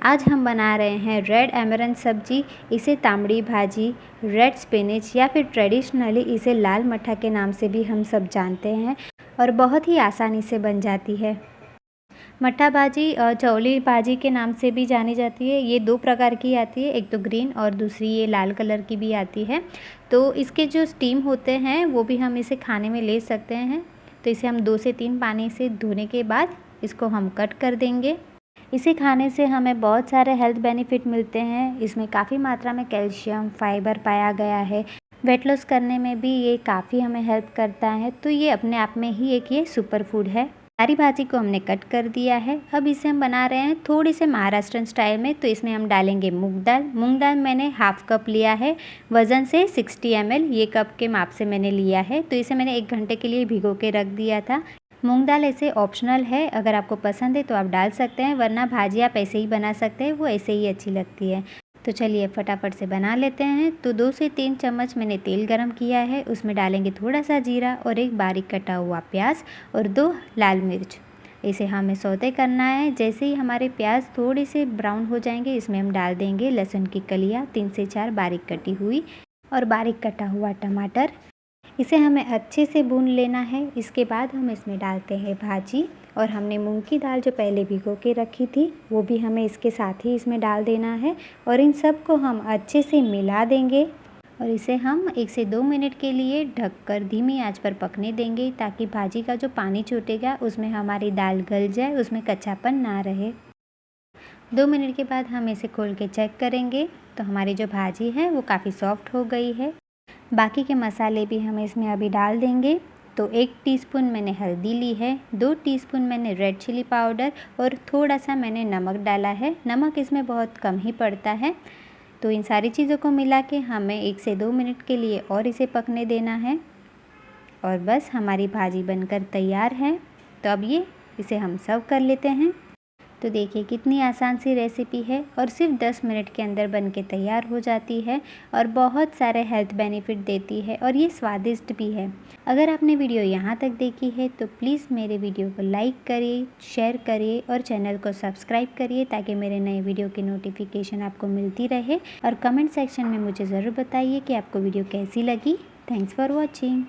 आज हम बना रहे हैं रेड एमरंथ सब्जी। इसे तांबड़ी भाजी, रेड स्पिनच या फिर ट्रेडिशनली इसे लाल मठा के नाम से भी हम सब जानते हैं और बहुत ही आसानी से बन जाती है। मठा भाजी चौली भाजी के नाम से भी जानी जाती है। ये दो प्रकार की आती है, एक तो ग्रीन और दूसरी ये लाल कलर की भी आती है। तो इसके जो स्टीम होते हैं वो भी हम इसे खाने में ले सकते हैं। तो इसे हम 2 से 3 पानी से धोने के बाद इसको हम कट कर देंगे। इसे खाने से हमें बहुत सारे हेल्थ बेनिफिट मिलते हैं। इसमें काफ़ी मात्रा में कैल्शियम, फाइबर पाया गया है। वेट लॉस करने में भी ये काफ़ी हमें हेल्प करता है। तो ये अपने आप में ही एक ये सुपर फूड है। सारी भाजी को हमने कट कर दिया है। अब इसे हम बना रहे हैं थोड़ी से महाराष्ट्रन स्टाइल में। तो इसमें हम डालेंगे मूंग दाल। मूंग दाल मैंने हाफ कप लिया है, वज़न से 60 ml ये कप के माप से मैंने लिया है। तो इसे मैंने 1 घंटे के लिए भिगो के रख दिया था। मूंग दाल ऐसे ऑप्शनल है, अगर आपको पसंद है तो आप डाल सकते हैं, वरना भाजी आप ऐसे ही बना सकते हैं, वो ऐसे ही अच्छी लगती है। तो चलिए फटाफट से बना लेते हैं। तो 2 से 3 चम्मच मैंने तेल गरम किया है, उसमें डालेंगे थोड़ा सा जीरा और एक बारीक कटा हुआ प्याज और 2 लाल मिर्च। इसे हमें सौते करना है। जैसे ही हमारे प्याज थोड़े से ब्राउन हो जाएंगे, इसमें हम डाल देंगे लहसुन की कलियाँ 3 से 4 बारीक कटी हुई और बारीक कटा हुआ टमाटर। इसे हमें अच्छे से भून लेना है। इसके बाद हम इसमें डालते हैं भाजी और हमने मूंग की दाल जो पहले भिगो के रखी थी वो भी हमें इसके साथ ही इसमें डाल देना है और इन सब को हम अच्छे से मिला देंगे और इसे हम 1 से 2 मिनट के लिए ढककर धीमी आंच पर पकने देंगे, ताकि भाजी का जो पानी छूटेगा उसमें हमारी दाल गल जाए, उसमें कच्चापन ना रहे। 2 मिनट के बाद हम इसे खोल के चेक करेंगे तो हमारी जो भाजी है वो काफ़ी सॉफ्ट हो गई है। बाकी के मसाले भी हम इसमें अभी डाल देंगे। तो 1 टीस्पून मैंने हल्दी ली है, 2 टीस्पून मैंने रेड चिली पाउडर और थोड़ा सा मैंने नमक डाला है। नमक इसमें बहुत कम ही पड़ता है। तो इन सारी चीज़ों को मिला के हमें 1 से 2 मिनट के लिए और इसे पकने देना है और बस हमारी भाजी बनकर तैयार है। तो अब इसे हम सर्व कर लेते हैं। तो देखिए कितनी आसान सी रेसिपी है और सिर्फ 10 मिनट के अंदर बन के तैयार हो जाती है और बहुत सारे हेल्थ बेनिफिट देती है और ये स्वादिष्ट भी है। अगर आपने वीडियो यहाँ तक देखी है तो प्लीज़ मेरे वीडियो को लाइक करिए, शेयर करिए और चैनल को सब्सक्राइब करिए, ताकि मेरे नए वीडियो की नोटिफिकेशन आपको मिलती रहे। और कमेंट सेक्शन में मुझे ज़रूर बताइए कि आपको वीडियो कैसी लगी। Thanks for watching.